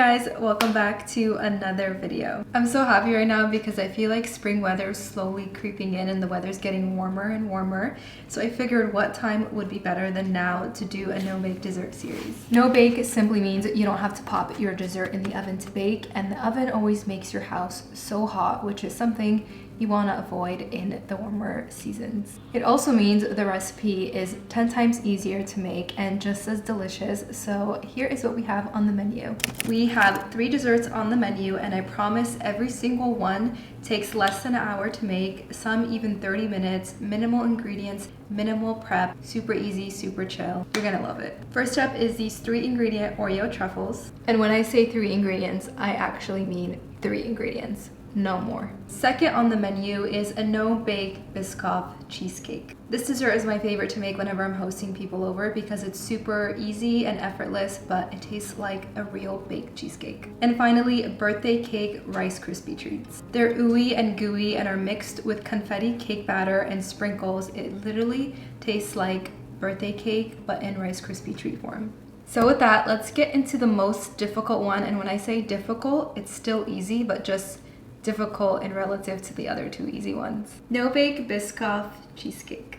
guys, welcome back to another video. I'm so happy right now because I feel like spring weather is slowly creeping in and the weather's getting warmer and warmer. So I figured what time would be better than now to do a no-bake dessert series. No-bake simply means you don't have to pop your dessert in the oven to bake, and the oven always makes your house so hot, which is something you want to avoid in the warmer seasons. It also means the recipe is 10 times easier to make and just as delicious. So here is what we have on the menu. We have 3 desserts on the menu, and I promise every single one takes less than an hour to make, some even 30 minutes, minimal ingredients, minimal prep, super easy, super chill. You're gonna love it. First up is these 3 ingredient Oreo truffles. And when I say 3 ingredients, I actually mean 3 ingredients. No more. Second on the menu is a no-bake Biscoff cheesecake. This dessert is my favorite to make whenever I'm hosting people over because it's super easy and effortless, but it tastes like a real baked cheesecake. And finally, birthday cake Rice Krispie treats. They're ooey and gooey and are mixed with confetti cake batter and sprinkles. It literally tastes like birthday cake, but in Rice Krispie treat form. So with that, let's get into the most difficult one. And when I say difficult, it's still easy, but just difficult in relative to the other 2 easy ones. No-bake Biscoff cheesecake.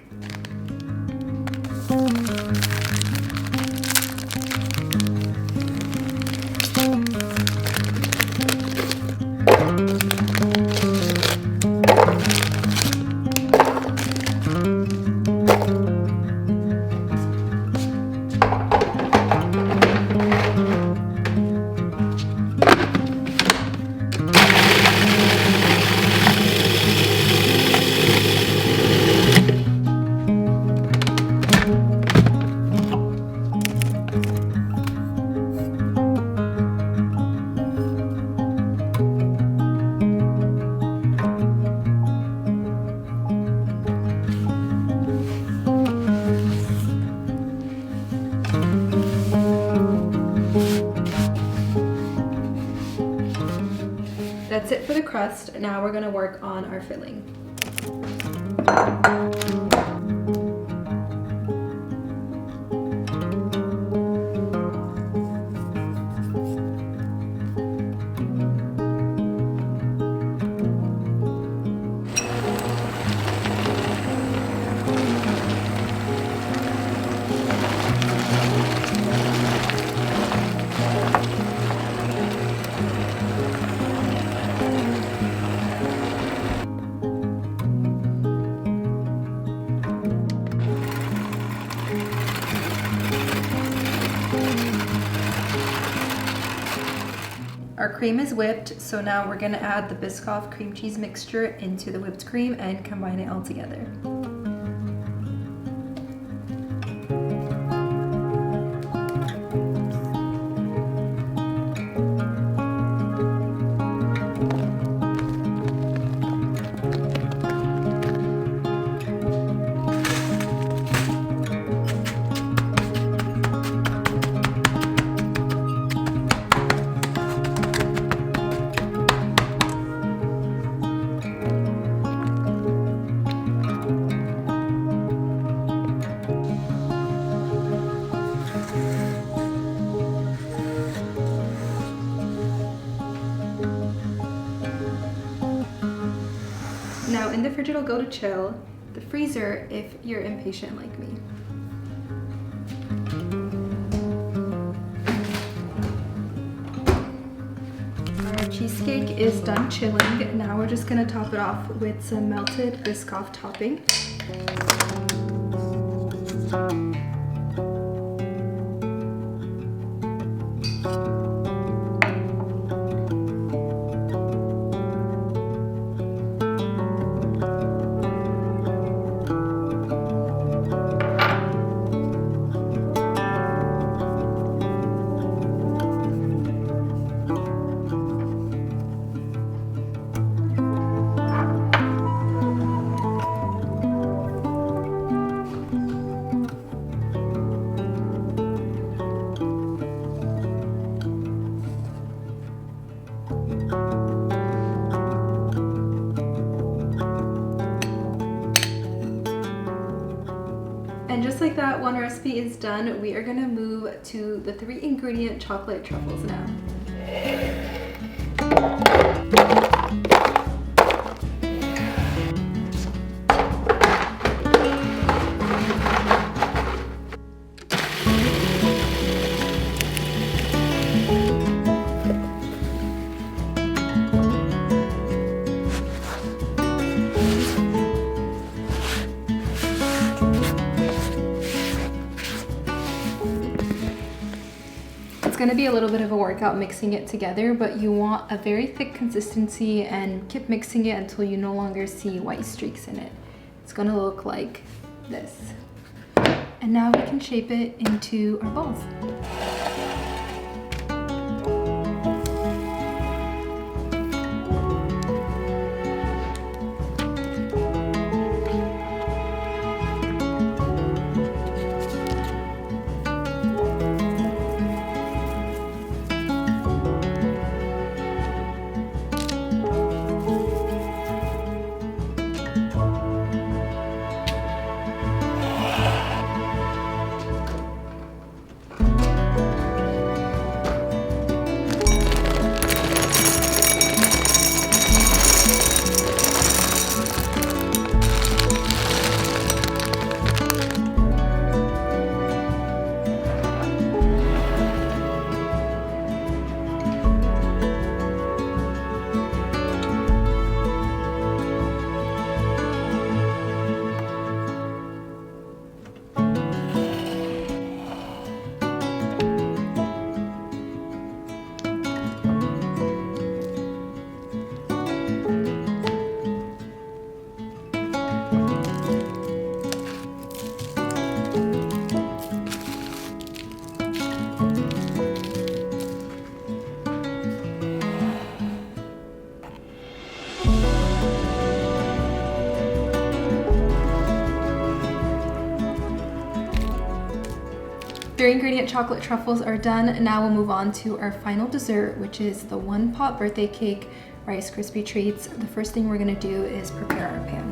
That's it for the crust. Now we're gonna work on our filling. Our cream is whipped, so now we're gonna add the Biscoff cream cheese mixture into the whipped cream and combine it all together. Now in the fridge it'll go to chill, the freezer if you're impatient like me. Our cheesecake is done chilling. Now we're just gonna top it off with some melted Biscoff topping. And just like that, one recipe is done. We are gonna move to the 3 ingredient chocolate truffles now. It's going to be a little bit of a workout mixing it together, but you want a very thick consistency and keep mixing it until you no longer see white streaks in it. It's going to look like this. And now we can shape it into our balls. Three-ingredient chocolate truffles are done. Now we'll move on to our final dessert, which is the one-pot birthday cake Rice Krispie treats. The first thing we're gonna do is prepare our pan.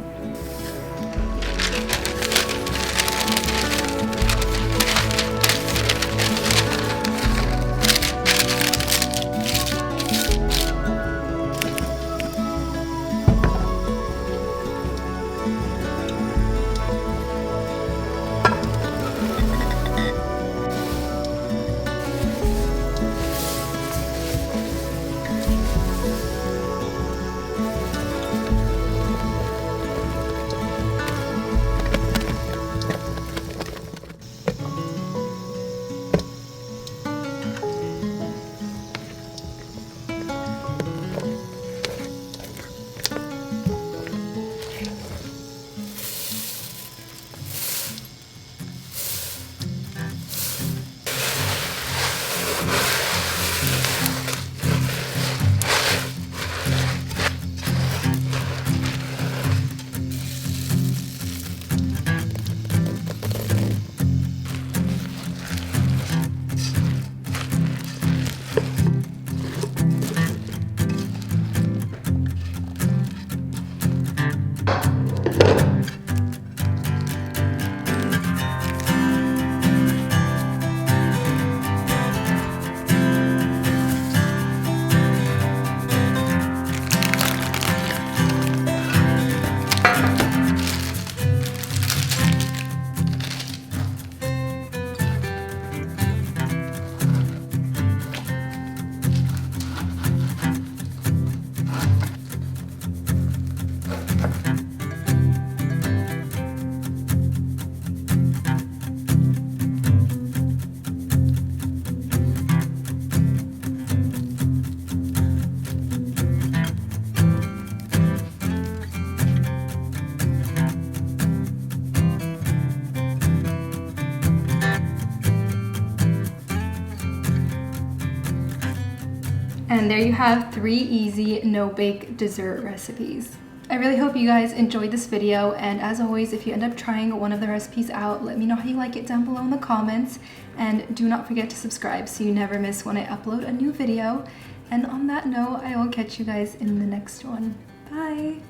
And there you have 3 easy no-bake dessert recipes. I really hope you guys enjoyed this video, and as always, if you end up trying one of the recipes out, let me know how you like it down below in the comments, and do not forget to subscribe so you never miss when I upload a new video. And on that note, I will catch you guys in the next one. Bye!